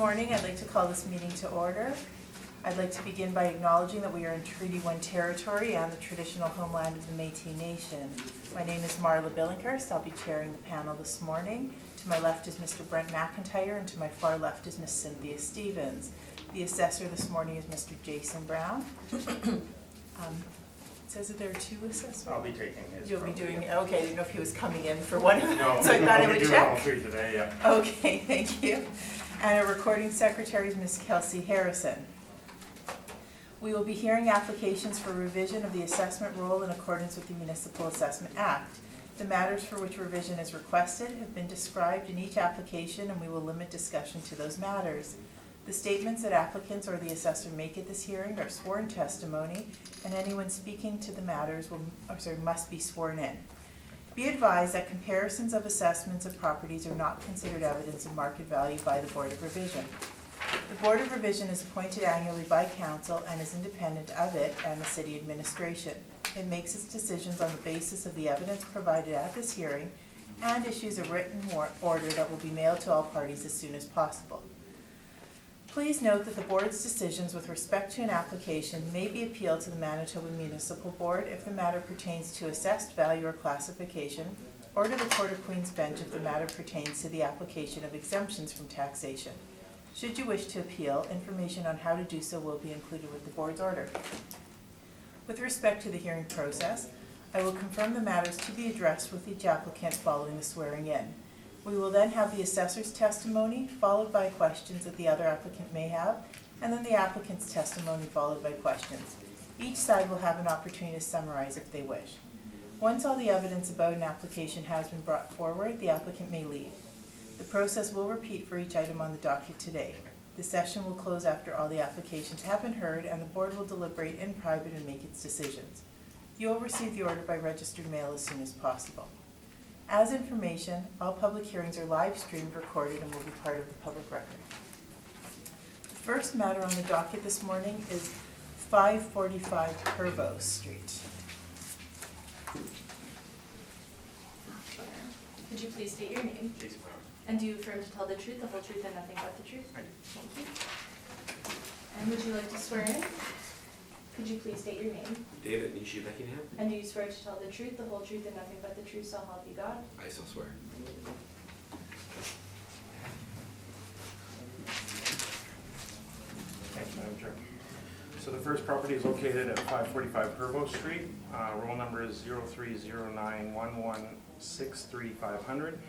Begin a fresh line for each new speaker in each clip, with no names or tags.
morning. I'd like to call this meeting to order. I'd like to begin by acknowledging that we are in Treaty 1 territory and the traditional homeland of the Métis Nation. My name is Marla Billinghurst. I'll be chairing the panel this morning. To my left is Mr. Brent McIntyre, and to my far left is Ms. Cynthia Stevens. The assessor this morning is Mr. Jason Brown. It says that there are two assessors.
I'll be taking his.
You'll be doing, okay, I didn't know if he was coming in for one of them,
No,
so I thought I would check.
all three today, yeah.
Okay, thank you. And our recording secretary is Ms. Kelsey Harrison. We will be hearing applications for revision of the assessment rule in accordance with the Municipal Assessment Act. The matters for which revision is requested have been described in each application, and we will limit discussion to those matters. The statements that applicants or the assessor make at this hearing are sworn testimony, and anyone speaking to the matters must be sworn in. Be advised that comparisons of assessments of properties are not considered evidence of market value by the Board of Revision. The Board of Revision is appointed annually by Council and is independent of it and the City Administration. It makes its decisions on the basis of the evidence provided at this hearing and issues a written order that will be mailed to all parties as soon as possible. Please note that the Board's decisions with respect to an application may be appealed to the Manitoba Municipal Board if the matter pertains to assessed value or classification, or to the Court of Queen's Bench if the matter pertains to the application of exemptions from taxation. Should you wish to appeal, information on how to do so will be included with the Board's order. With respect to the hearing process, I will confirm the matters to be addressed with each applicant following the swearing in. We will then have the assessor's testimony, followed by questions that the other applicant may have, and then the applicant's testimony followed by questions. Each side will have an opportunity to summarize if they wish. Once all the evidence about an application has been brought forward, the applicant may leave. The process will repeat for each item on the docket today. The session will close after all the applications have been heard, and the Board will deliberate in private and make its decisions. You will receive the order by registered mail as soon as possible. As information, all public hearings are live streamed, recorded, and will be part of the public record. The first matter on the docket this morning is 545 Purvo Street.
Could you please state your name?
Jason Brown.
And do you affirm to tell the truth, the whole truth, and nothing but the truth?
I do.
Thank you. And would you like to swear in? Could you please state your name?
David Nishi Beckingham.
And do you swear to tell the truth, the whole truth, and nothing but the truth, so help you God?
I so swear.
Thanks, Madam Chair. So the first property is located at 545 Purvo Street. Roll number is 030911635500.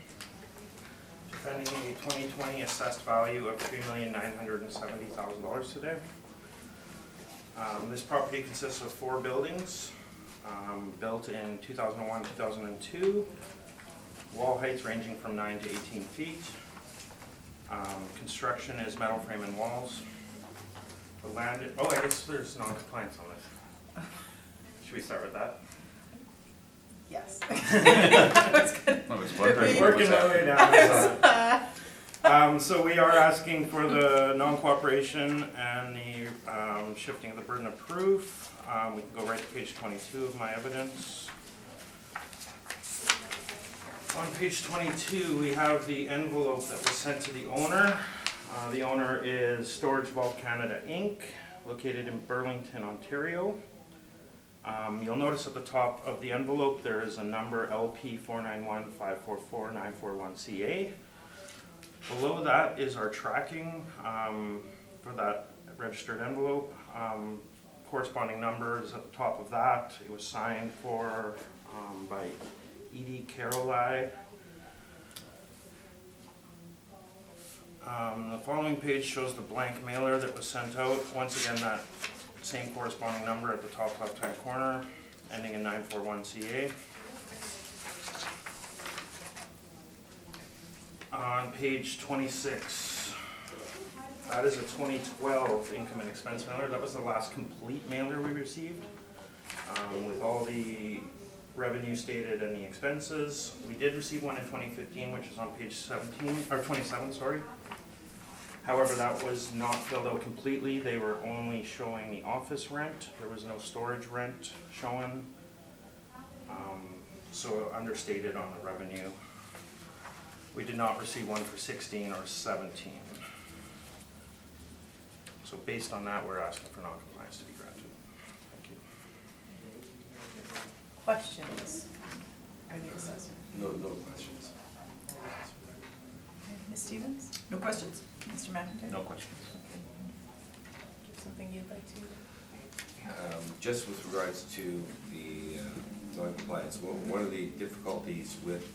Defending a 2020 assessed value of $3,970,000 today. This property consists of 4 buildings, built in 2001, 2002. Wall heights ranging from 9 to 18 feet. Construction is metal frame and walls. The land, I guess there's non-compliance on this. Should we start with that?
Yes.
Working my way down. So we are asking for the non-cooperation and the shifting of the burden of proof. We can go right to page 22 of my evidence. On page 22, we have the envelope that was sent to the owner. The owner is Storage Vault Canada Inc., located in Burlington, Ontario. You'll notice at the top of the envelope there is a number LP4915449441CA. Below that is our tracking for that registered envelope. Corresponding numbers at the top of that. It was signed for by Edie Caroli. The following page shows the blank mailer that was sent out. Once again, that same corresponding number at the top left-hand corner, ending in 941CA. On page 26, that is a 2012 income and expense mailer. That was the last complete mailer we received, with all the revenue stated and the expenses. We did receive one in 2015, which is on page 27, sorry. However, that was not filled out completely. They were only showing the office rent. There was no storage rent shown. So understated on the revenue. We did not receive one for 16 or 17. So based on that, we're asking for non-compliance to be granted. Thank you.
Questions for the assessor?
No questions.
Ms. Stevens?
No questions.
Mr. McIntyre?
No questions.
Something you'd like to?
Just with regards to the non-compliance, one of the difficulties with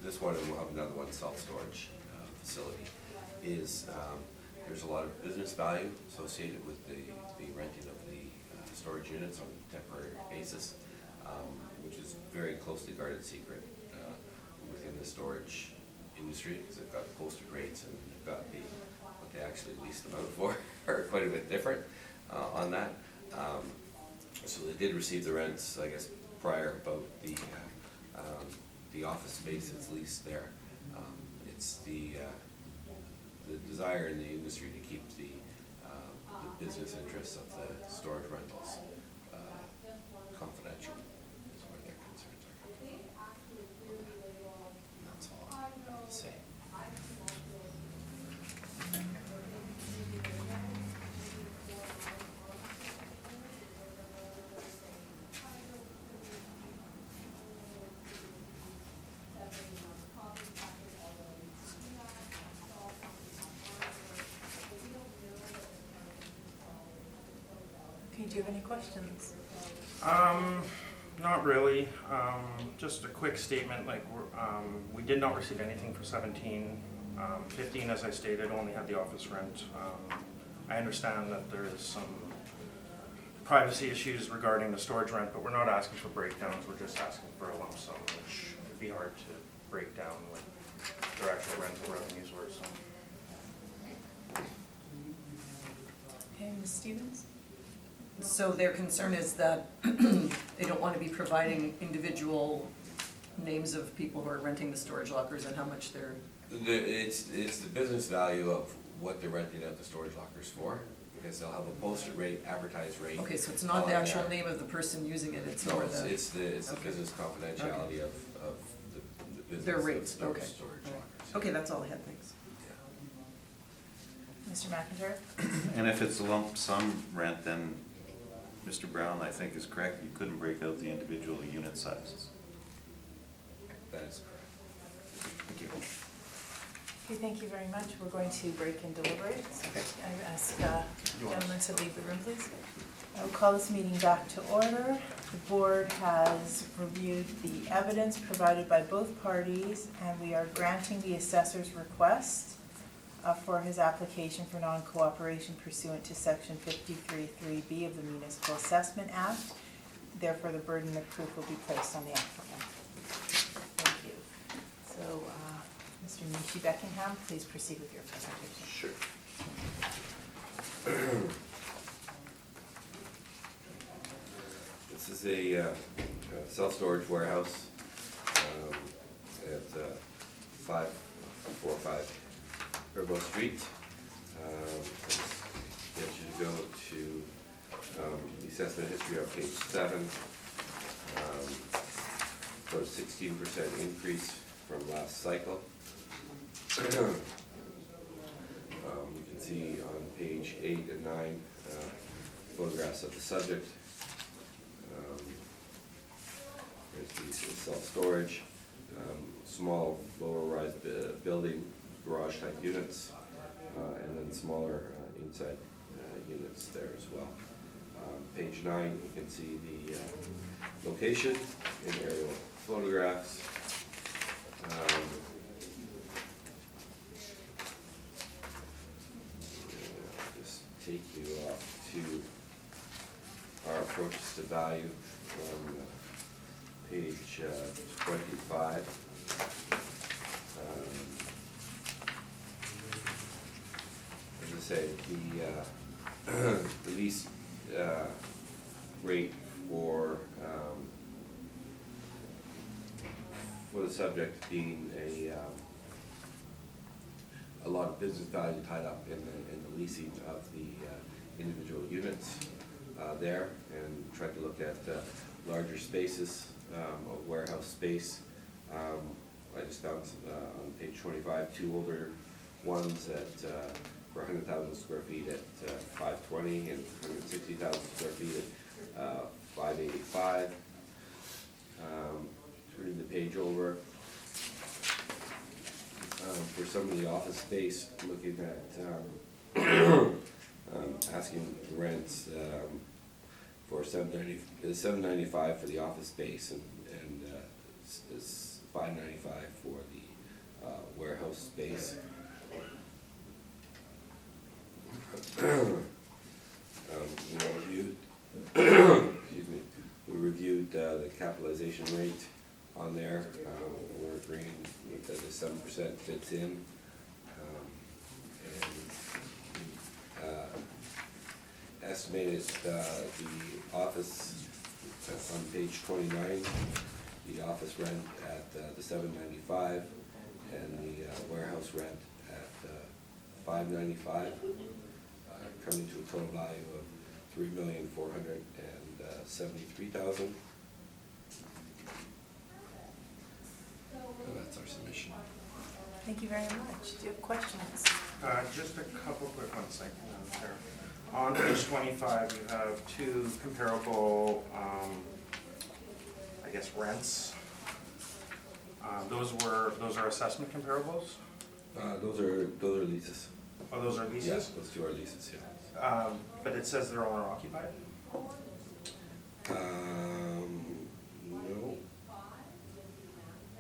this one, and we'll have another one, self-storage facility, is there's a lot of business value associated with the renting of the storage units on a temporary basis, which is very closely guarded secret within the storage industry, because they've got posted rates and they've got what they actually lease them out for are quite a bit different on that. So they did receive the rents, I guess, prior about the office space that's leased there. It's the desire in the industry to keep the business interests of the storage rentals confidential, is where their concerns are. And that's all I have to say.
Okay, do you have any questions?
Not really. Just a quick statement, like, we did not receive anything for 17. 15, as I stated, only had the office rent. I understand that there is some privacy issues regarding the storage rent, but we're not asking for breakdowns, we're just asking for a lump sum, which would be hard to break down what their actual rental revenues were, so.
Okay, Ms. Stevens?
So their concern is that they don't want to be providing individual names of people who are renting the storage lockers and how much they're,
It's the business value of what they're renting out the storage lockers for, because they'll have a posted rate, advertised rate.
okay, so it's not the
on
actual
there.
name of the person using it, it's
No,
more
it's
the,
the
okay.
business confidentiality of the business.
their
of
rates,
storage
okay.
lockers.
Okay, that's all I had, thanks.
Yeah.
Mr. McIntyre?
And if it's a lump sum rent, then Mr. Brown, I think, is correct, you couldn't break out the individual unit sizes.
That is correct.
Thank you.
Okay, thank you very much. We're going to break and deliberate. I ask gentlemen to leave the room, please. I will call this meeting back to order. The board has reviewed the evidence provided by both parties, and we are granting the assessor's request for his application for non-cooperation pursuant to section 53(3)B of the Municipal Assessment Act. Therefore, the burden of proof will be placed on the applicant. Thank you. So, Mr. Nishi-Beckingham, please proceed with your presentation.
Sure. This is a self-storage warehouse at 545 Herbo Street. Get you to go to the assessment history on page 7. About a 16% increase from last cycle. You can see on page 8 and 9 photographs of the subject. There's the self-storage, small lower-rise building, garage-type units, and then smaller inside units there as well. Page 9, you can see the location in aerial photographs. Just take you off to our approaches to value from page 25. As I say, the lease rate for the subject being a lot of business value tied up in the leasing of the individual units there, and tried to look at larger spaces, of warehouse space. I just found on page 25 2 older ones at, for 100,000 square feet at 520, and 160,000 square feet at 585. Turning the page over, for some of the office space, looking at asking rents for $795 for the office space, and it's $595 for the warehouse space. We reviewed, excuse me, we reviewed the capitalization rate on there. We're agreeing that the 7% fits in. Estimated the office, on page 29, the office rent at the $795, and the warehouse rent at $595, coming to a total value of $3,473,000. And that's our submission.
Thank you very much. Do you have questions?
Just a couple quick ones, thank you, Madam Chair. On page 25, you have two comparable, I guess, rents. Those are assessment comparables?
Those are leases.
Oh, those are leases?
Yes, those two are leases, yeah.
But it says they're owner occupied?
No.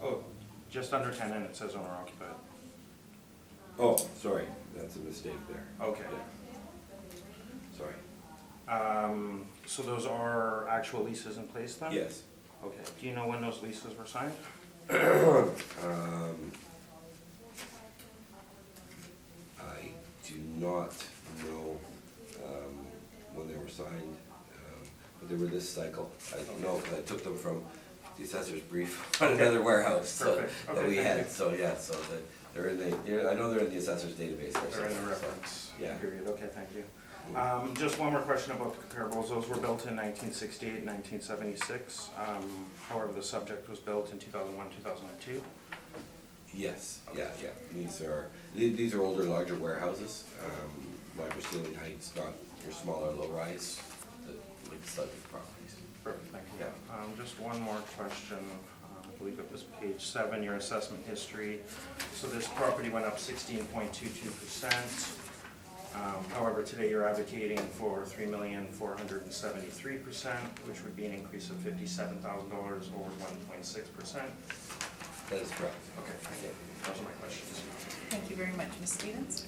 Oh, just under tenant, it says owner occupied.
Oh, sorry, that's a mistake there.
Okay.
Yeah. Sorry.
So those are actual leases in place then?
Yes.
Okay. Do you know when those leases were signed?
I do not know when they were signed, but they were this cycle. I know, because I took them from the assessor's brief on another warehouse so,
Perfect.
that
Okay,
we
thank
had.
you.
So, yeah, so that they're in the, I know they're in the assessor's database. there
They're in the
somewhere, so,
reference
yeah.
period, okay, thank you. Just one more question about the comparables. Those were built in 1968, 1976. However, the subject was built in 2001, 2002.
Yes, yeah. These are older, larger warehouses, larger ceiling heights, not your smaller low-rise, like subject properties.
Perfect, thank you.
Yeah.
Just one more question. I believe it was page 7, your assessment history. So this property went up 16.22%. However, today you're advocating for $3,473,000, which would be an increase of $57,000 over 1.6%.
That is correct.
Okay, thank you. Those are my questions.
Thank you very much. Ms. Stevens?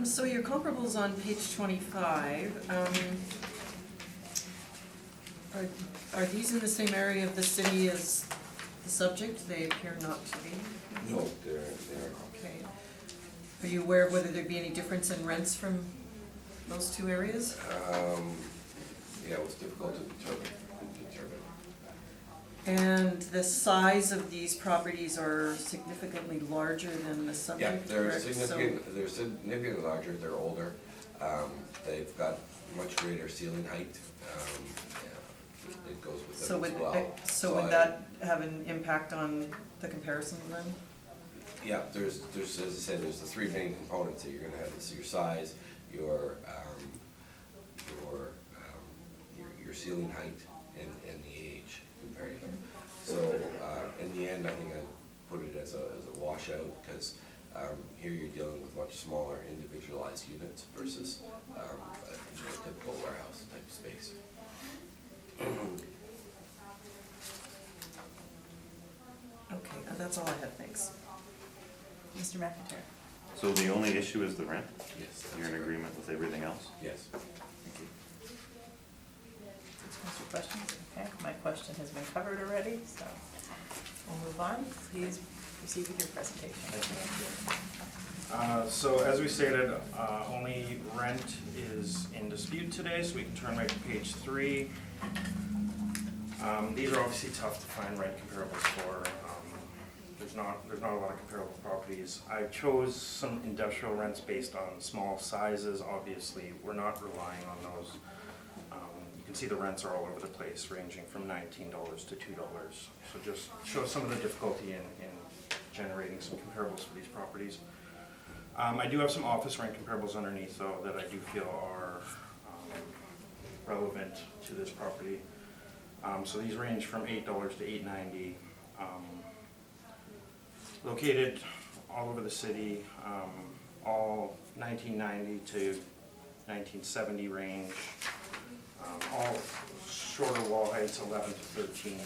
So your comparables on page 25, are these in the same area of the city as the subject? They appear not to be.
No, they're
Okay. Are you aware of whether there'd be any difference in rents from those two areas?
yeah, it was difficult to determine.
And the size of these properties are significantly larger than the
Yeah,
subject,
they're
correct? So-
significantly larger, they're older. They've got much greater ceiling height. Yeah, it goes with
So
it
would,
as well.
so would that have an impact on the comparison then?
Yeah, there's, as I said, there's the three main components that you're gonna have. It's your size, your ceiling height, and the age compared to them. So, in the end, I think I put it as a washout, because here you're dealing with much smaller individualized units versus a typical warehouse type space.
Okay, that's all I have, thanks.
Mr. McIntyre?
So the only issue is the rent?
Yes.
You're in agreement with everything else?
Yes.
Thank you.
Mr. Questions? Okay, my question has been covered already, so we'll move on. Please proceed with your presentation.
So as we stated, only rent is in dispute today, so we can turn right to page 3. These are obviously tough to find rent comparables for. There's not a lot of comparable properties. I chose some industrial rents based on small sizes. Obviously, we're not relying on those. You can see the rents are all over the place, ranging from $19 to $2. So just show some of the difficulty in generating some comparables for these properties. I do have some office rent comparables underneath though that I do feel are relevant to this property. So these range from $8 to $8.90. Located all over the city, all 1990 to 1970 range, all shorter wall heights, 11 to 13,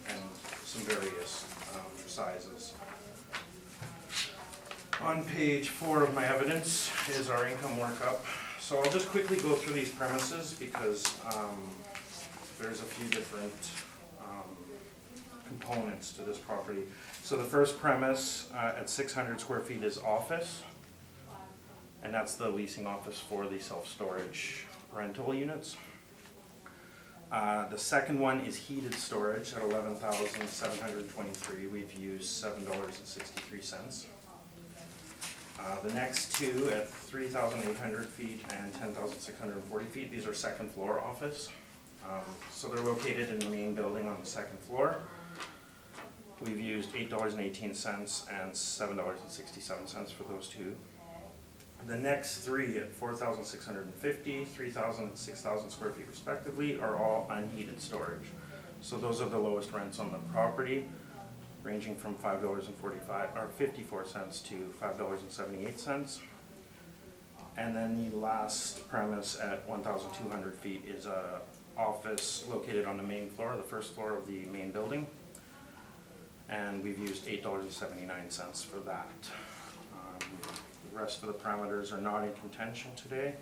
and some various sizes. On page 4 of my evidence is our income workup. So I'll just quickly go through these premises because there's a few different components to this property. So the first premise at 600 square feet is office, and that's the leasing office for the self-storage rental units. The second one is heated storage at 11,723. We've used $7.63. The next two at 3,800 feet and 10,640 feet, these are second floor office. So they're located in the main building on the second floor. We've used $8.18 and $7.67 for those two. The next three at 4,650, 3,000 and 6,000 square feet respectively are all unheated storage. So those are the lowest rents on the property, ranging from $5.54 to $5.78. And then the last premise at 1,200 feet is a office located on the main floor, the first floor of the main building. And we've used $8.79 for that. The rest of the parameters are not in contention today.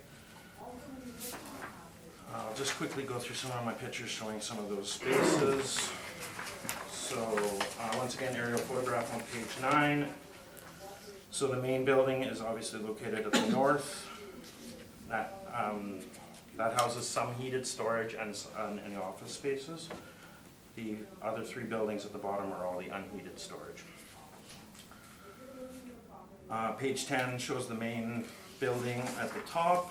I'll just quickly go through some of my pictures showing some of those spaces. So once again, aerial photograph on page 9. So the main building is obviously located at the north. That houses some heated storage and any office spaces. The other three buildings at the bottom are all the unheated storage. Page 10 shows the main building at the top.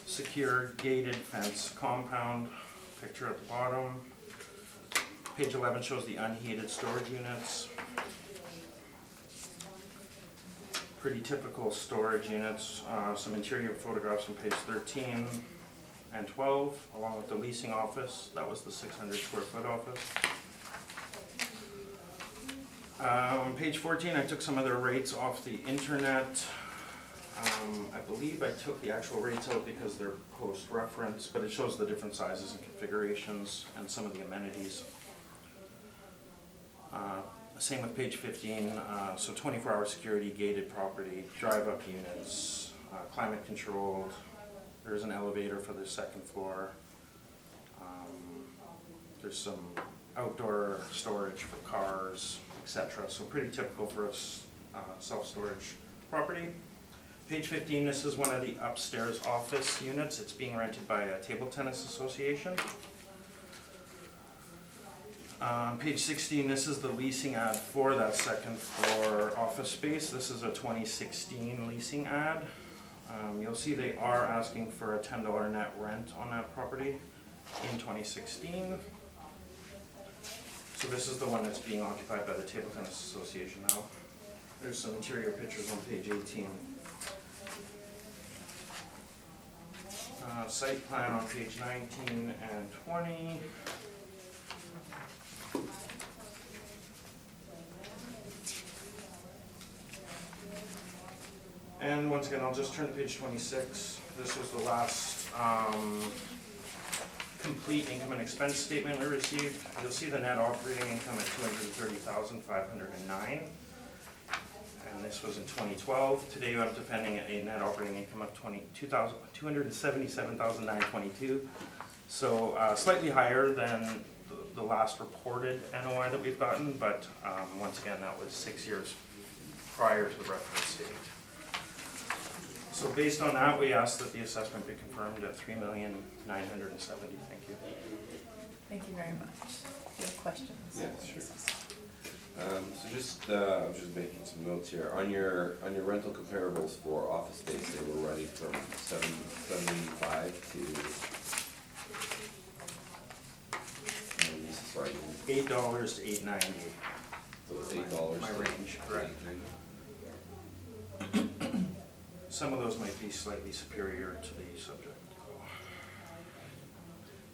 Secure gated fence compound, picture at the bottom. Page 11 shows the unheated storage units. Pretty typical storage units. Some interior photographs on page 13 and 12, along with the leasing office. That was the 600 square foot office. On page 14, I took some of the rates off the internet. I believe I took the actual rates out because they're post-reference, but it shows the different sizes and configurations and some of the amenities. Same with page 15, so 24-hour security, gated property, drive-up units, climate controlled. There's an elevator for the second floor. There's some outdoor storage for cars, etc. So pretty typical for a self-storage property. Page 15, this is one of the upstairs office units. It's being rented by a table tennis association. Page 16, this is the leasing ad for that second floor office space. This is a 2016 leasing ad. You'll see they are asking for a $10 net rent on that property in 2016. So this is the one that's being occupied by the Table Tennis Association now. There's some interior pictures on page 18. Site plan on page 19 and 20. And once again, I'll just turn to page 26. This was the last complete income and expense statement we received. You'll see the net operating income at $230,509. And this was in 2012. Today I'm defending a net operating income of $277,922. So slightly higher than the last reported NOI that we've gotten, but once again, that was 6 years prior to the reference date. So based on that, we ask that the assessment be confirmed at $3,970,000. Thank you.
Thank you very much. Do you have questions?
Yeah, sure. So just, I'm just making some notes here. On your rental comparables for office space, they were running from $775 to, sorry,
$8 to $8.90.
so it's $8.
My range, correct. some of those might be slightly superior to the subject.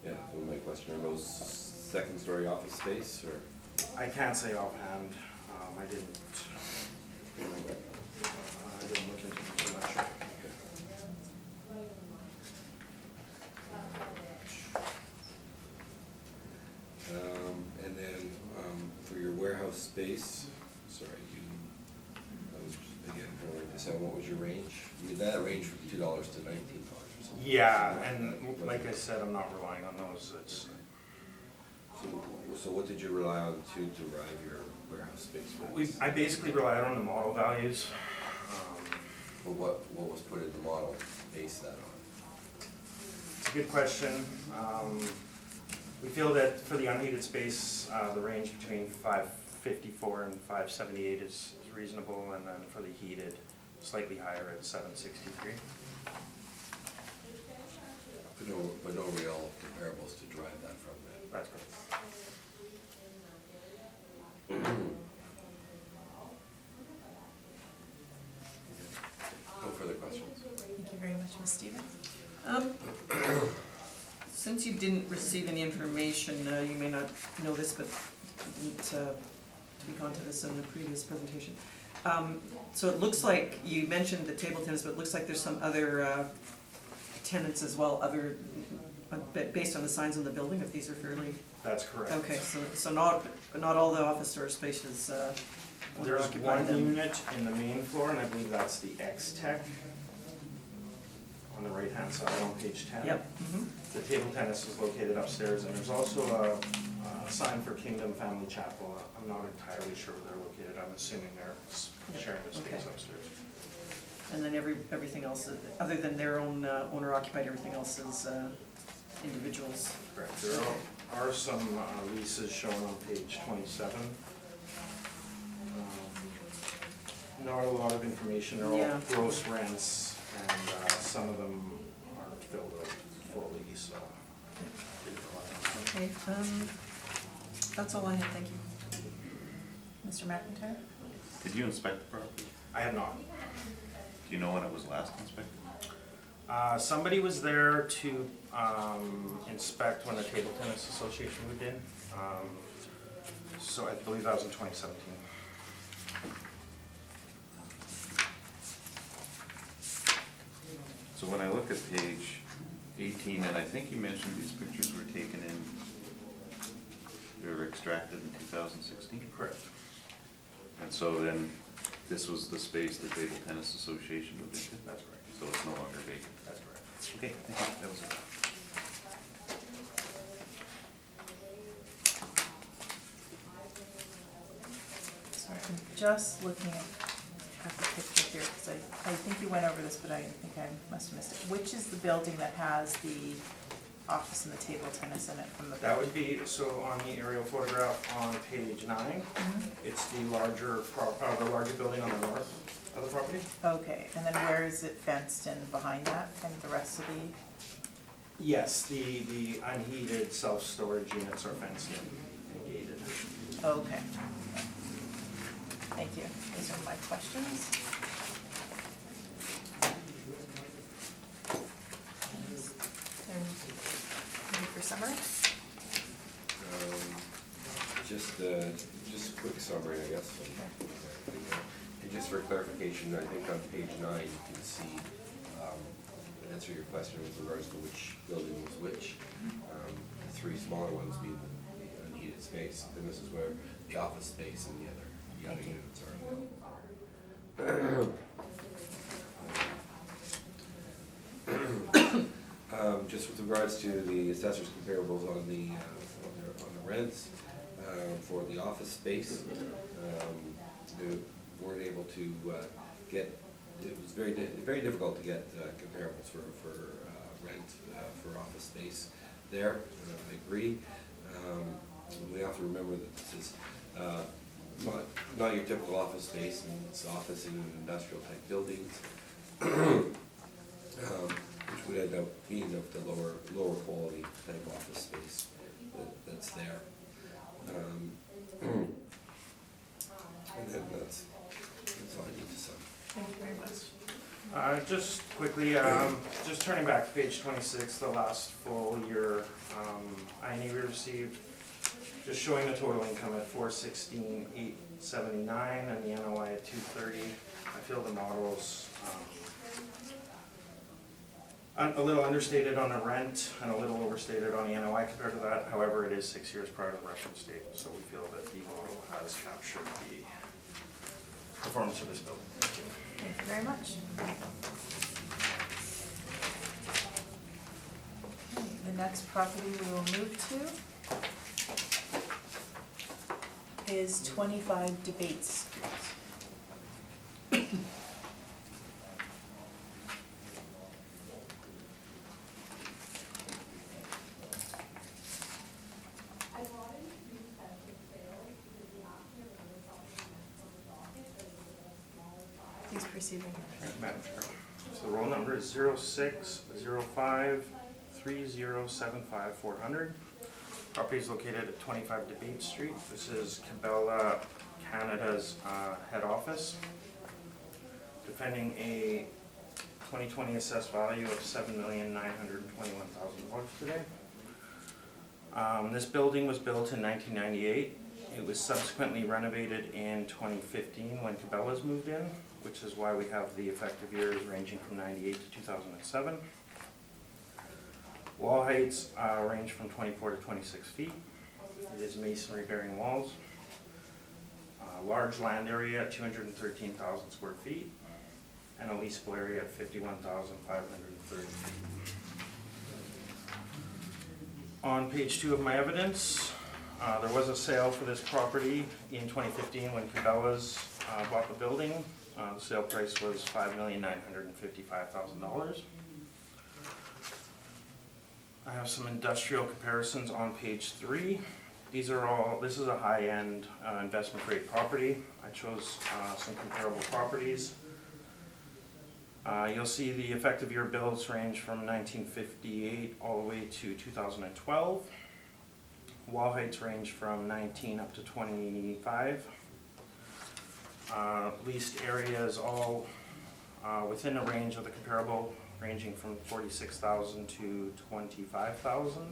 Yeah, so my question, are those second-story office space, or?
I can't say offhand, I didn't look into it too much.
And then, for your warehouse space, sorry, I was again, trying to understand, what was your range? I mean, that ranged from $2 to $19 or something.
Yeah, and like I said, I'm not relying on those, it's,
So what did you rely on to derive your warehouse space?
I basically relied on the model values.
But what was put in the model based that on?
It's a good question. We feel that for the unheated space, the range between 554 and 578 is reasonable, and then for the heated, slightly higher at 763.
But no real comparables to drive that from then.
That's correct.
No further questions?
Thank you very much, Ms. Stevens.
Since you didn't receive any information, you may not know this, but I didn't speak onto this in the previous presentation. So it looks like, you mentioned the table tennis, but it looks like there's some other tenants as well, based on the signs on the building, if these are fairly,
That's correct.
okay, so not all the office storage space is
There's
occupied
one
then.
unit in the main floor, and I believe that's the X-Tech on the right-hand side on page 10.
Yep, mhm.
The table tennis is located upstairs, and there's also a sign for Kingdom Family Chapel. I'm not entirely sure where they're located. I'm assuming they're sharing the space
Okay.
upstairs.
And then everything else, other than their own owner occupied, everything else is individuals.
Correct. There are some leases shown on page 27. Not a lot of information. They're all
Yeah.
gross rents, and some of them aren't filled out fully, so.
Okay, that's all I have, thank you.
Mr. McIntyre?
Did you inspect the property?
I have not.
Do you know when it was last inspected?
Somebody was there to inspect when the Table Tennis Association moved in. So I believe that was in 2017.
So when I look at page 18, and I think you mentioned these pictures were taken in, they were extracted in 2016?
Correct.
And so then, this was the space the Table Tennis Association moved into?
That's correct.
So it's no longer vacant?
That's correct.
Okay, thank you, that was it.
Sorry, I'm just looking at the picture here, because I think you went over this, but I think I must have missed it. Which is the building that has the office and the table tennis in it from the
That
back?
would be, so on the aerial photograph on page 9,
Mhm.
it's the larger building on the north of the property?
Okay, and then where is it fenced in behind that, and the rest of the,
Yes, the unheated self-storage units are fenced in and gated.
okay. Thank you, those are my questions. And ready for summary?
Just a quick summary, I guess. And just for clarification, I think on page 9, you can see, answer your question with regards to which building was which. The three smaller ones being the unheated space, and this is where the office space and the other units are available. Just with regards to the assessor's comparables on the rents for the office space, they weren't able to get, it was very difficult to get comparables for rent for office space there. I agree. We have to remember that this is not your typical office space, and it's office in industrial type buildings, which would end up being of the lower quality type office space that's there. And then that's all I need to say.
Thank you very much.
Just quickly, just turning back to page 26, the last full year INE we received, just showing the total income at 416,879 and the NOI at 230. I feel the model's a little understated on the rent and a little overstated on the NOI compared to that. However, it is 6 years prior to the reference date, so we feel that the model has captured the performance of this building. Thank you.
Thank you very much. Okay, the next property we will move to is 25 Debate Street. Please proceed.
Madam Chair. So the roll number is 06053075-400. Property is located at 25 Debate Street. This is Cabela Canada's head office. Defending a 2020 assessed value of $7,921,000 today. This building was built in 1998. It was subsequently renovated in 2015 when Cabela's moved in, which is why we have the effective years ranging from 98 to 2007. Wall heights range from 24 to 26 feet. It is masonry bearing walls. Large land area at 213,000 square feet and a leasable area at 51,530 feet. On page 2 of my evidence, there was a sale for this property in 2015 when Cabela's bought the building. The sale price was $5,955,000. I have some industrial comparisons on page 3. This is a high-end investment grade property. I chose some comparable properties. You'll see the effective year bills range from 1958 all the way to 2012. Wall heights range from 19 up to 25. Leased areas all within the range of the comparable, ranging from 46,000 to 25,000.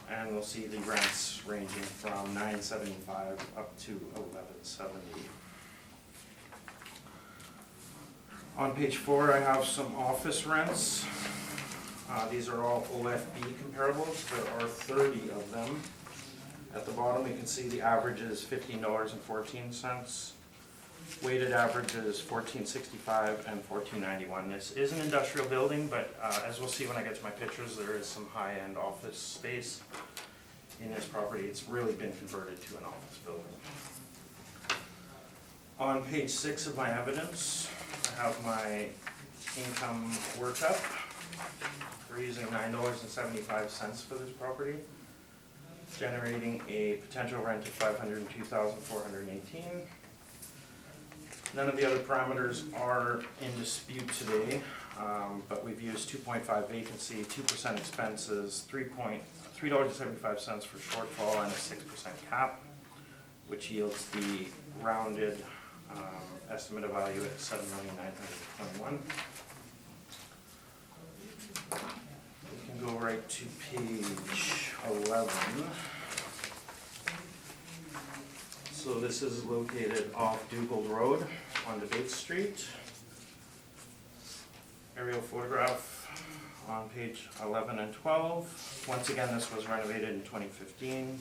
And we'll see the rents ranging from $975 up to $1,170. On page 4, I have some office rents. These are all OFB comparables. There are 30 of them. At the bottom, you can see the average is $15.14. Weighted average is $14.65 and $14.91. This is an industrial building, but as we'll see when I get to my pictures, there is some high-end office space in this property. It's really been converted to an office building. On page 6 of my evidence, I have my income workup. We're using $9.75 for this property, generating a potential rent of $502,418. None of the other parameters are in dispute today, but we've used 2.5 vacancy, 2% expenses, $3.75 for shortfall, and a 6% cap, which yields the rounded estimate of value at $7,921,000. We can go right to page 11. So this is located off Dougal Road on Debate Street. Aerial photograph on page 11 and 12. Once again, this was renovated in 2015.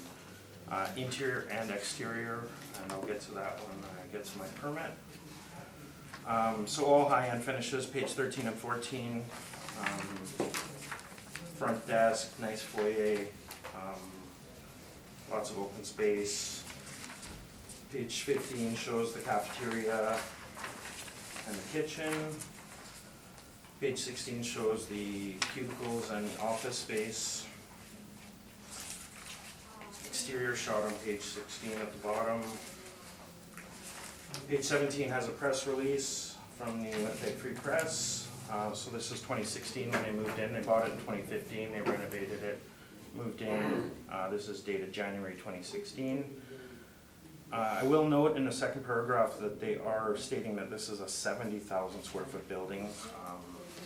Interior and exterior, and I'll get to that when I get to my permit. So all high-end finishes, page 13 and 14. Front desk, nice foyer, lots of open space. Page 15 shows the cafeteria and the kitchen. Page 16 shows the cubicles and the office space. Exterior shot on page 16 at the bottom. Page 17 has a press release from the Winnipeg Free Press. So this is 2016 when they moved in. They bought it in 2015. They renovated it, moved in. This is dated January 2016. I will note in the second paragraph that they are stating that this is a 70,000 square foot building.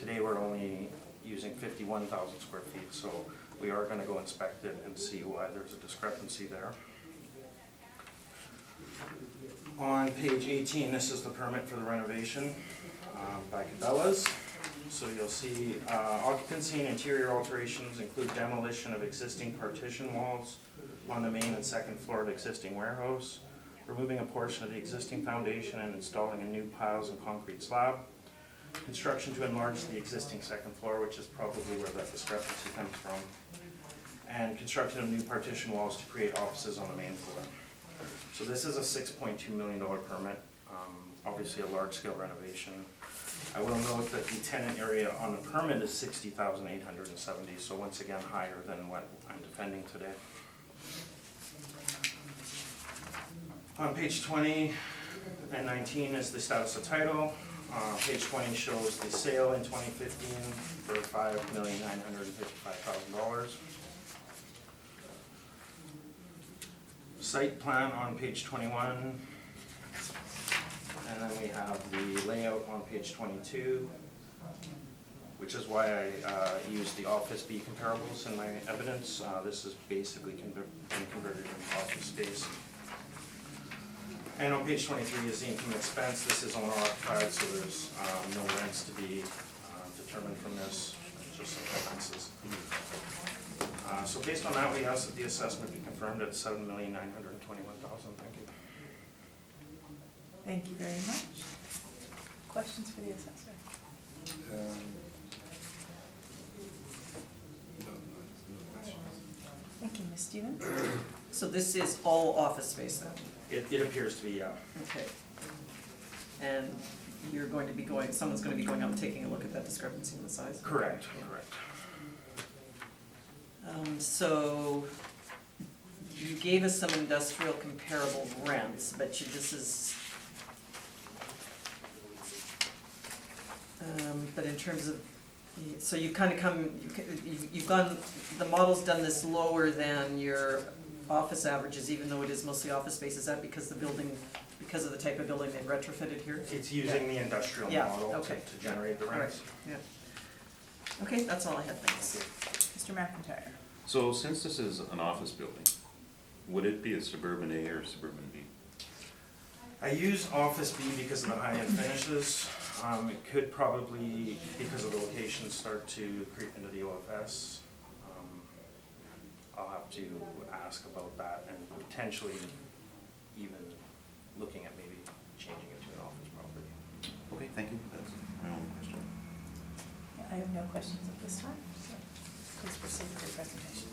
Today we're only using 51,000 square feet, so we are gonna go inspect it and see why there's a discrepancy there. On page 18, this is the permit for the renovation by Cabela's. So you'll see occupancy and interior alterations include demolition of existing partition walls on the main and second floor of existing warehouse, removing a portion of the existing foundation and installing a new piles and concrete slab, construction to enlarge the existing second floor, which is probably where that discrepancy comes from, and construction of new partition walls to create offices on the main floor. So this is a $6.2 million permit, obviously a large-scale renovation. I will note that the tenant area on the permit is 60,870, so once again higher than what I'm defending today. On page 20 and 19 is the status of title. Page 20 shows the sale in 2015 for $5,955,000. Site plan on page 21. And then we have the layout on page 22, which is why I used the Office B comparables in my evidence. This is basically been converted into office space. And on page 23 is the income expense. This is owner occupied, so there's no rents to be determined from this, just some expenses. So based on that, we ask that the assessment be confirmed at $7,921,000. Thank you.
Thank you very much. Questions for the assessor?
No questions.
Thank you, Ms. Stevens.
So this is all office space then?
It appears to be, yeah.
Okay. And you're going to be going, someone's going to be going out and taking a look at that discrepancy in the size?
Correct, correct.
So you gave us some industrial comparable rents, but this is, but in terms of, so you kind of you've gone, the model's done this lower than your office averages, even though it is mostly office space. Is that because the building, because of the type of building they've retrofitted here?
It's using the industrial
Yeah,
model
okay.
to generate the rents.
Yeah. Okay, that's all I had, thanks.
Mr. McIntyre.
So since this is an office building, would it be a suburban A or a suburban B?
I use Office B because of the high-end finishes. It could probably, because of the location, start to creep into the OFS. I'll have to ask about that and potentially even looking at maybe changing it to an office property.
Okay, thank you. That's my only question.
I have no questions at this time, so please proceed with your presentation.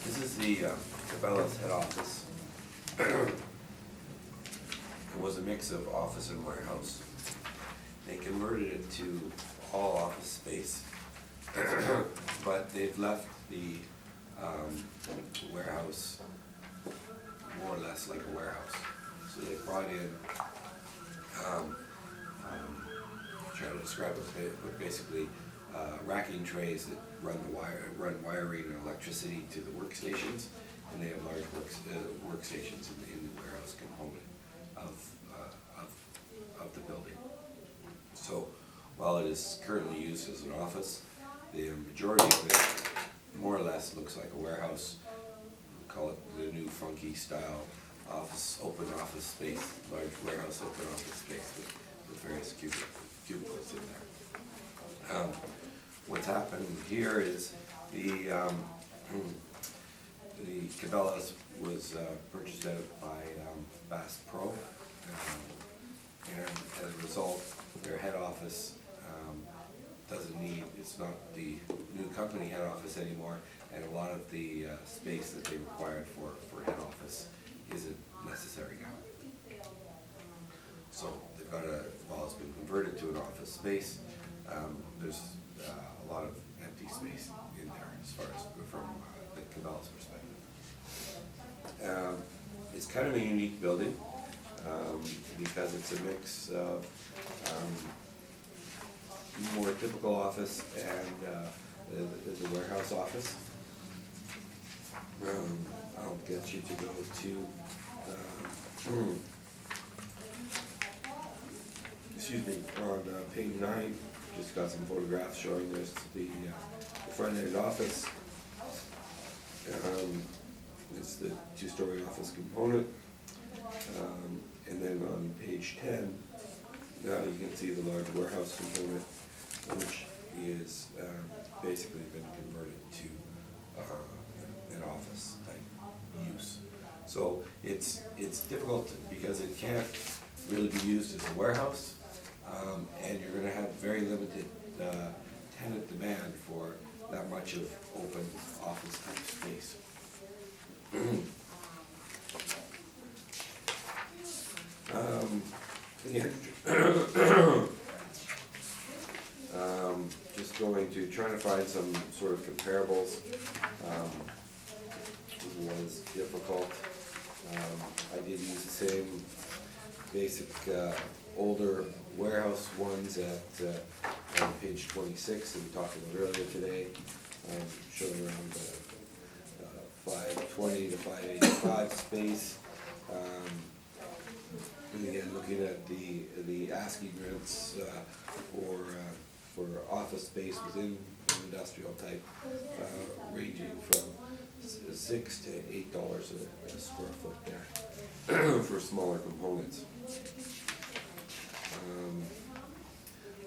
This is the Cabela's head office. It was a mix of office and warehouse. They converted it to all office space, but they've left the warehouse more or less like a warehouse. So they brought in, try to describe it, but basically racking trays that run wiring and electricity to the workstations, and they have large workstations in the warehouse component of the building. So while it is currently used as an office, the majority of it more or less looks like a warehouse. We call it the new funky style office, open office space, large warehouse open office space with various cubicles in there. What's happened here is the Cabela's was purchased out by Bass Pro, and as a result, their head office doesn't need, it's not the new company head office anymore, and a lot of the space that they required for head office isn't necessary now. So they've got while it's been converted to an office space, there's a lot of empty space in there as far as from the Cabela's perspective. It's kind of a unique building because it's a mix of more typical office and the warehouse office. I'll get you to go to, excuse me, on page 9, just got some photographs showing this, the front end office. It's the 2-story office component. And then on page 10, you can see the large warehouse component, which is basically been converted to an office type use. So it's difficult because it can't really be used as a warehouse, and you're going to have very limited tenant demand for that much of open office type space. Yeah. Just going to try to find some sort of comparables was difficult. I did use the same basic older warehouse ones on page 26 that we talked about earlier today, showing around 520 to 585 space. And again, looking at the asking rents for office space within an industrial type, ranging from $6 to $8 a square foot there for smaller components.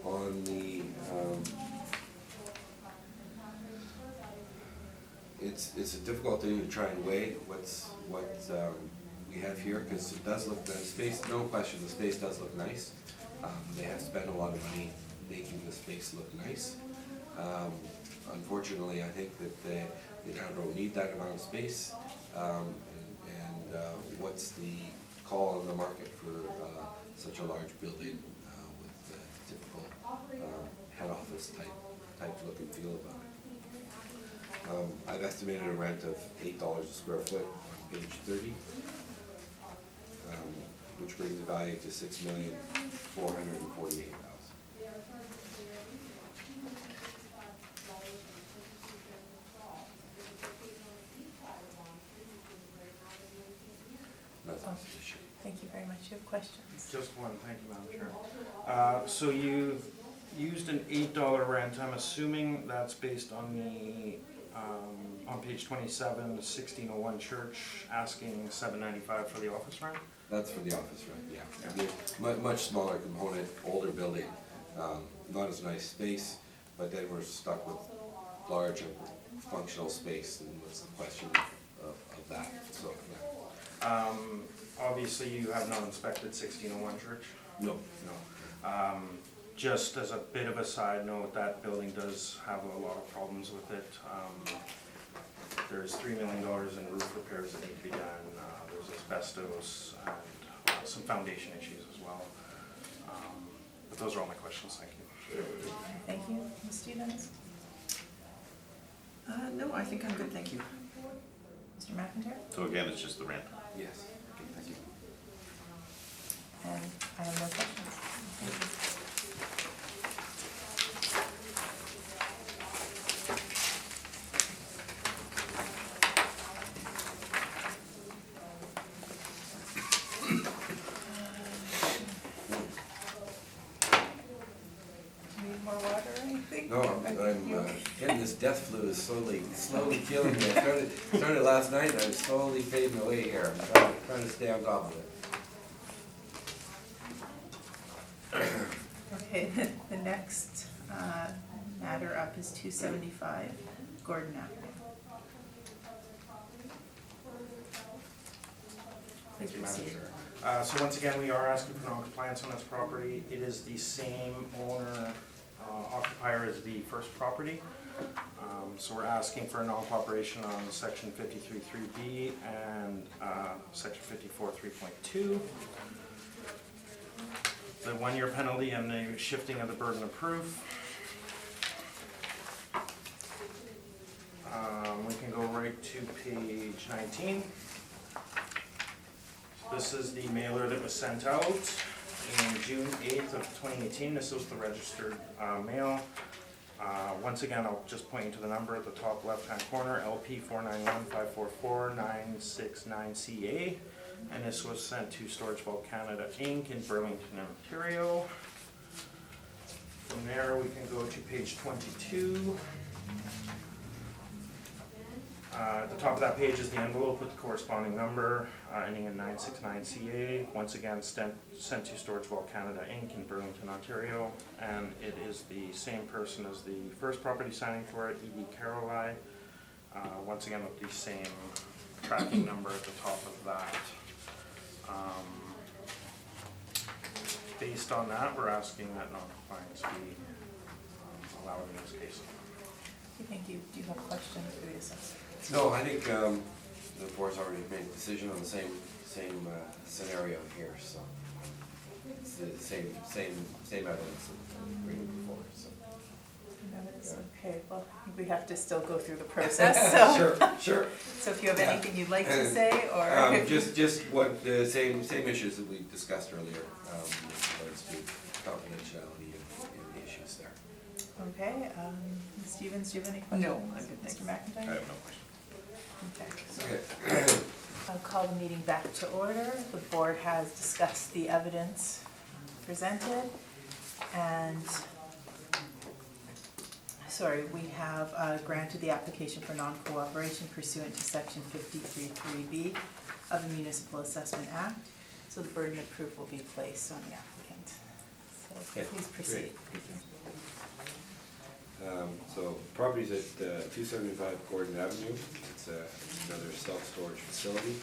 On the it's a difficult thing to try and weigh what we have here, because it does look nice. Space, no question, the space does look nice. They have spent a lot of money making the space look nice. Unfortunately, I think that they don't need that amount of space. What's the call on the market for such a large building with typical head office type look and feel about it? I've estimated a rent of $8 a square foot on page 30. Which brings the value to $6,448,000. That's the issue.
Thank you very much. You have questions?
Just one, thank you, Madam Chair. So you've used an $8 rent. I'm assuming that's based on the, on page 27, 1601 Church, asking $795 for the office rent?
That's for the office rent, yeah. Much smaller component, older building, not as nice space, but then we're stuck with larger functional space, and what's the question of that, so, yeah.
Obviously, you have not inspected 1601 Church?
No.
No. Just as a bit of a side note, that building does have a lot of problems with it. There's $3 million in roof repairs that need to be done. There's asbestos and some foundation issues as well. But those are all my questions, thank you.
Thank you. Ms. Stevens?
No, I think I'm good, thank you.
Mr. McIntyre?
So again, it's just the rent.
Yes.
Okay, thank you.
And I have no questions. Thank you. Need more water or anything?
No, I'm getting this death flu is slowly killing me. I started last night, and I'm slowly fading away here. I'm trying to stay on top of it.
Okay, the next matter up is 275 Gordon Avenue.
Thank you, Madam
Proceed.
Chair. So once again, we are asking for non-compliance on this property. It is the same owner, occupier as the first property. So we're asking for a non-cooperation on section 53.3B and section 54.3.2. The 1-year penalty and the shifting of the burden of proof. We can go right to page 19. This is the mailer that was sent out. in June 8th of 2018. This was the registered mail. Once again, I'll just point you to the number at the top left-hand corner, LP 491-544-969CA. And this was sent to Storage Vault Canada Inc. in Burlington, Ontario. From there, we can go to page 22. At the top of that page is the envelope with the corresponding number, ending in 969CA. Once again, sent to Storage Vault Canada Inc. in Burlington, Ontario. And it is the same person as the first property signing for it, E.D. Caroli. Once again, with the same tracking number at the top of that. Based on that, we're asking that non-compliance be allowed in this case.
Thank you. Do you have questions for the assessor?
No, I think the board's already made a decision on the same scenario here, so it's the same evidence that we're bringing forward, so.
No, it's okay. Well, we have to still go through the process, so.
Sure.
So if you have anything you'd like to say, or.
Just what, the same issues that we discussed earlier, regards to confidentiality and the issues there.
Okay, Ms. Stevens, do you have any questions?
No, I'm good, thank
Mr.
you.
McIntyre?
I have no question.
Okay.
Okay.
I'll call the meeting back to order. The board has discussed the evidence presented, and, we have granted the application for non-cooperation pursuant to section 53(3)B of the Municipal Assessment Act, so the burden of proof will be placed on the applicant. So
Okay,
please proceed.
So property's at 275 Gordon Avenue. It's another self-storage facility.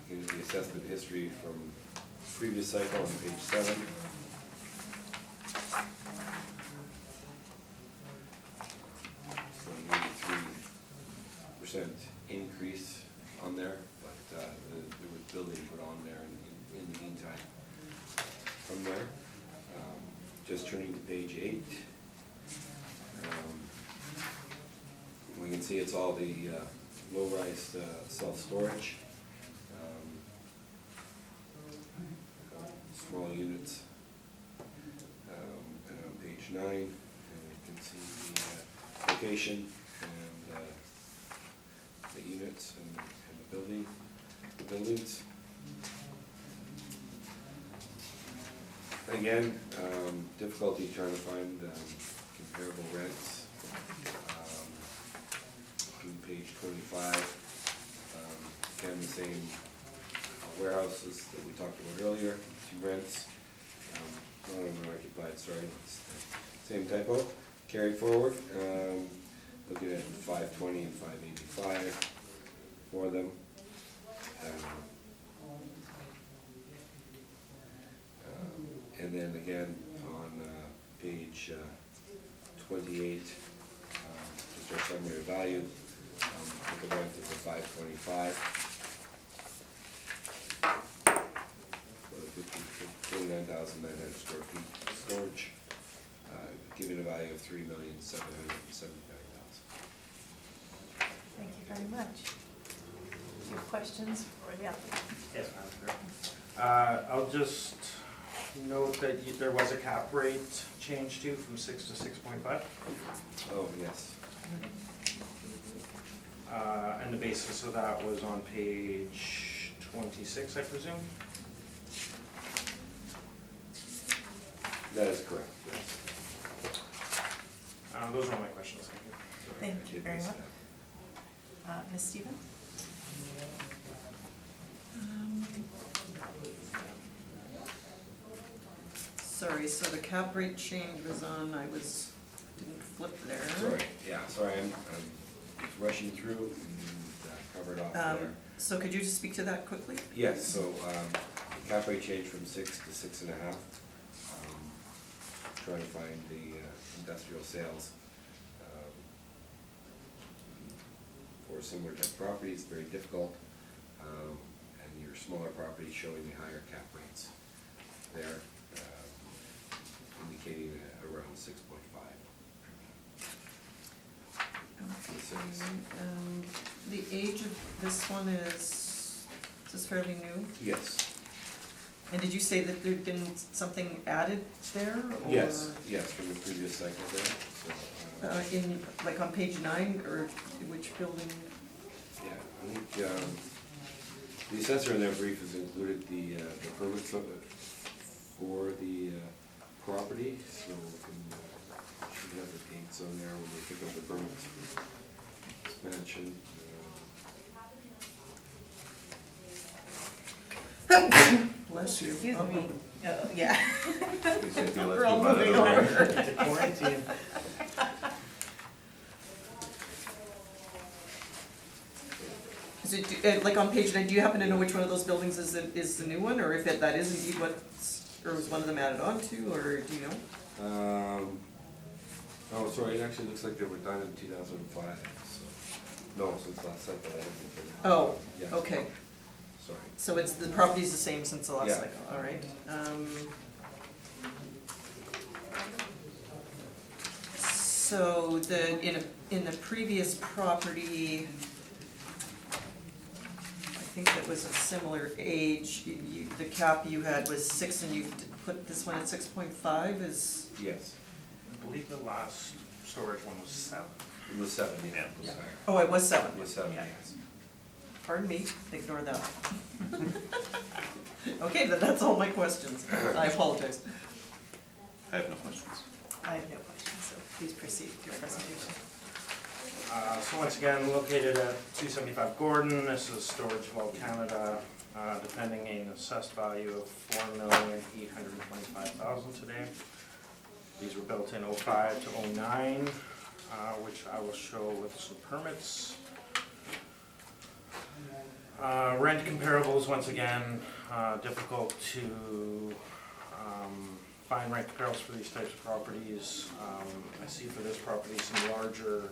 Here's the assessment history from previous cycle on page 7. So 83% increase on there, but there was building put on there in the meantime. From there, just turning to page 8, we can see it's all the low-rise self-storage, small units. And on page 9, and you can see the location and the units and the buildings. Again, difficulty trying to find comparable rents. On page 25, again, the same warehouses that we talked about earlier, 2 rents. Not owner-occupied, sorry, it's the same typo, carried forward. Looking at 520 and 585 for them. And then again, on page 28, just our summary of value, with the rent of the 525. For the 59,900 square feet of storage, giving a value of $3,779,000.
Thank you very much. Do you have questions for the applicant?
Yes, Madam Chair. I'll just note that there was a cap rate change too, from 6 to 6.5.
Oh, yes.
And the basis of that was on page 26, I presume?
That is correct, yes.
Those are all my questions, thank you.
Thank you very much. Ms. Stevens?
Sorry, so the cap rate change was on, didn't flip there.
Sorry, I'm just rushing through and covered off there.
So could you just speak to that quickly?
Yes, so cap rate changed from 6 to 6.5. Trying to find the industrial sales for similar type properties, very difficult. And your smaller properties showing the higher cap rates there, indicating around 6.5.
Okay. the age of this one is this fairly new?
Yes,
And did you say that there'd been something added there? Or
yes, from the previous cycle there, so.
In, like on page 9, or which building?
Yeah, I think, the assessor in their brief has included the permits of it for the, property, so we can, should have the dates on there when we pick up the permits for expansion.
Bless you.
Excuse
Oh,
me. Yeah.
They said, "Yeah, let's
We're all
move out of
moving
the way."
over.
Quarantine.
Is it, like on page 9, do you happen to know which one of those buildings is the new one, or if that is indeed what's, or was one of them added on to, or do you know?
Oh, sorry, it actually looks like they were done in 2005, so, no, since last cycle, I don't think they're.
Oh,
Yes.
okay,
Sorry.
so it's, the property's the same since the last
Yeah.
cycle, all right. So in the previous property, I think that was a similar age, the cap you had was 6 and you put this one at 6.5 is,
Yes,
I believe the last storage one was 7.
it was 7, yeah.
Yeah.
It was higher.
oh, it was 7.
It was 7,
Yeah.
yes.
Pardon me, ignore that. Okay, then that's all my questions. I apologize.
I have no questions.
I have no questions, so please proceed with your presentation.
So once again, located at 275 Gordon, this is Storage Vault Canada, defending an assessed value of $4,825,000 today. These were built in 05 to 09, which I will show with some permits. Rent comparables, once again, difficult to find rent comparables for these types of properties. I see for this property some larger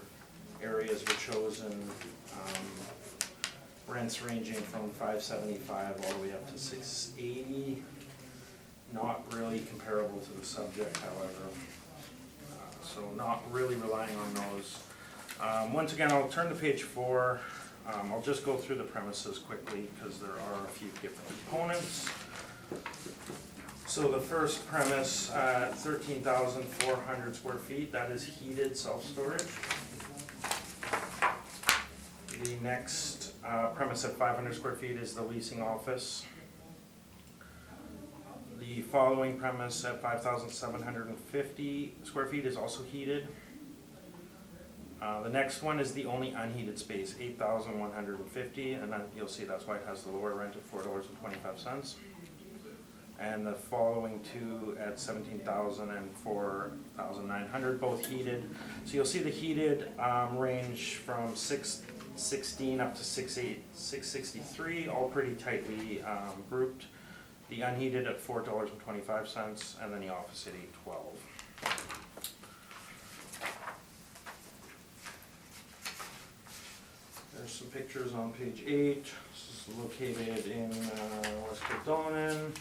areas were chosen, rents ranging from $575 all the way up to $680. Not really comparable to the subject, however, so not really relying on those. Once again, I'll turn to page 4. I'll just go through the premises quickly because there are a few different components. So the first premise at 13,400 square feet, that is heated self-storage. The next premise at 500 square feet is the leasing office. The following premise at 5,750 square feet is also heated. The next one is the only unheated space, 8,150, and then you'll see that's why it has the lower rent of $4.25. And the following two at 17,000 and 4,900, both heated. So you'll see the heated range from 616 up to 663, all pretty tightly grouped. The unheated at $4.25, and then the office at $8.12. There's some pictures on page 8. This is located in West Kildonan,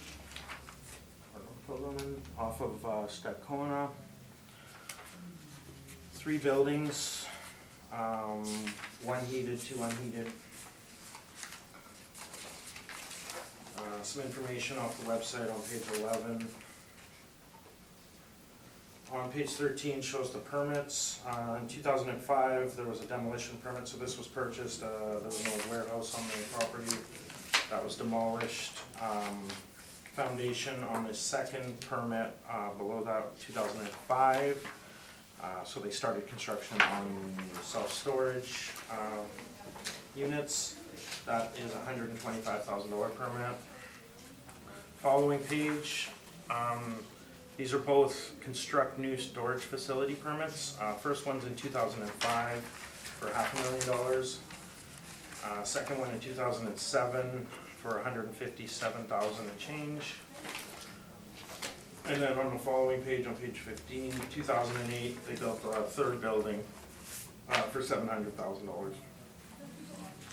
off of Stakona. 3 buildings, 1 heated, 2 unheated. Some information off the website on page 11. On page 13 shows the permits. In 2005, there was a demolition permit, so this was purchased. There was no warehouse on the property. That was demolished. Foundation on the second permit, below that, 2005. So they started construction on self-storage units. That is a $125,000 permit. Following page, these are both construct new storage facility permits. First one's in 2005 for $500,000. Second one in 2007 for $157,000 and change. And then on the following page, on page 15, 2008, they built a third building for $700,000.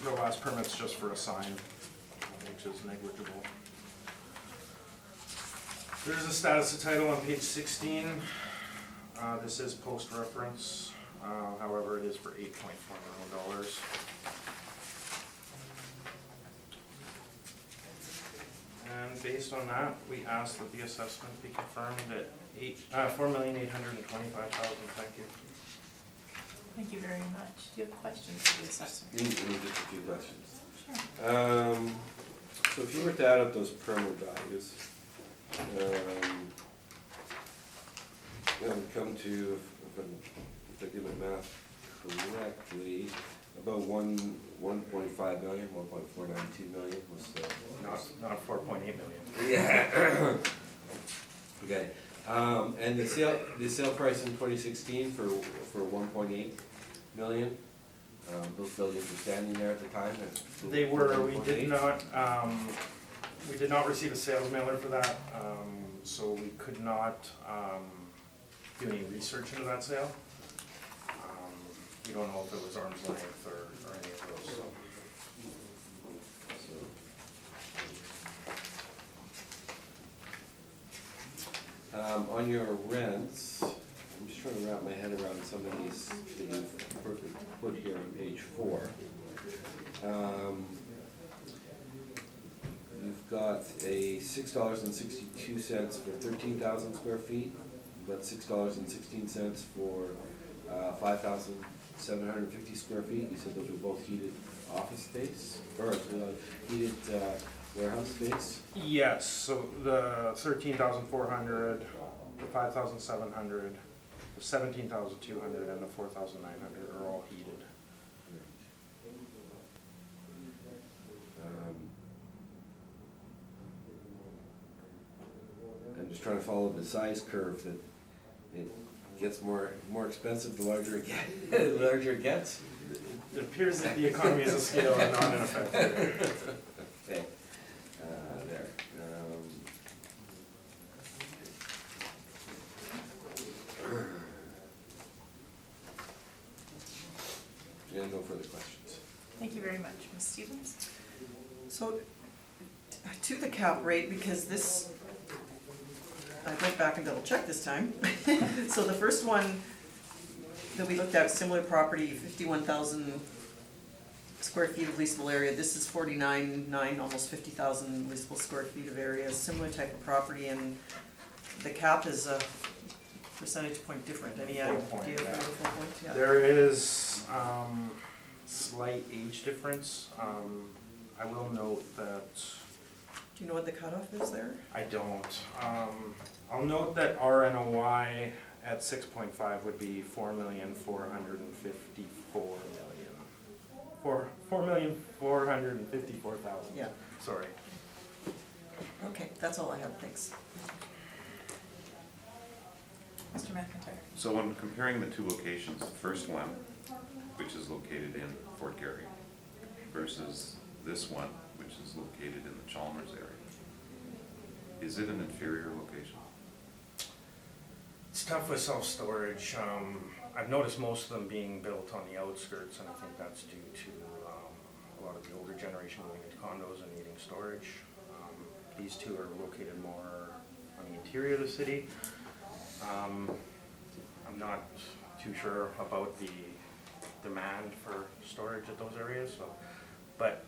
The last permit's just for a sign, which is negligible. There's a status of title on page 16. This is post-reference, however, it is for $8.4 million. And based on that, we ask that the assessment be confirmed at $4,825,000. Thank you.
Thank you very much. Do you have questions for the assessor?
Just a few questions.
Sure.
So if you were to add up those permit values, that would come to, if I did my math correctly, about 1.5 million, 1.492 million was the.
Not 4.8 million.
Yeah. Okay, and the sale price in 2016 for 1.8 million, those buildings were standing there at the time?
They were, we did not receive a sales mailer for that, so we could not do any research into that sale. We don't know if it was arm's length or any of those, so.
On your rents, I'm just trying to wrap my head around some of these that you've put here on page 4. You've got a $6.62 for 13,000 square feet. You've got $6.16 for 5,750 square feet. You said those were both heated office space, or heated warehouse space?
Yes, so the 13,400, the 5,700, the 17,200, and the 4,900 are all heated.
I'm just trying to follow the size curve that it gets more expensive the larger it gets. The larger it gets.
It appears that the economies of scale are not in effect here.
Okay, there. And no further questions.
Thank you very much. Ms. Stevens?
So, to the cap rate, because this, I went back and double checked this time. So the first one that we looked at, similar property, 51,000 square feet of leasable area. This is 49.9, almost 50,000 leasable square feet of area, similar type of property, and the cap is a percentage point different. Any idea
Full
for
point,
the
yeah.
full point? Yeah.
There is slight age difference. I will note that,
Do you know what the cutoff is there?
I don't. I'll note that RNOI at 6.5 would be 4,454,000.
Yeah.
Sorry.
Okay, that's all I have, thanks.
Mr. McIntyre?
So when comparing the two locations, the first one, which is located in Fort Garry, versus this one, which is located in the Chalmers area, is it an inferior location?
It's tough with self-storage. I've noticed most of them being built on the outskirts, and I think that's due to a lot of the older generation moving into condos and needing storage. These two are located more on the interior of the city. I'm not too sure about the demand for storage at those areas, so, but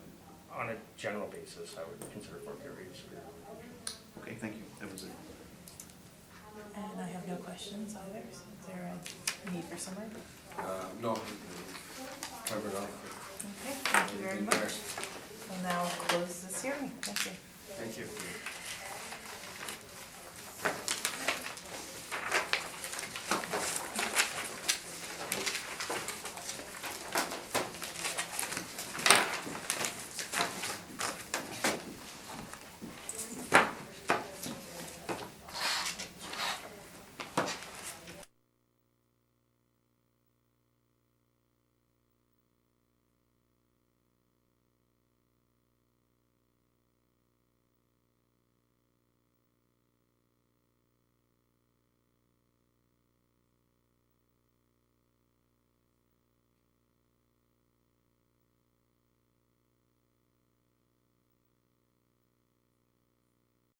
on a general basis, I would consider Fort Garry a superior location.
Okay, thank you, that was it.
And I have no questions either. So is there a need for summary?
No, covered off.
Okay, thank you very much. We'll now close this hearing. Thank you.
Thank you.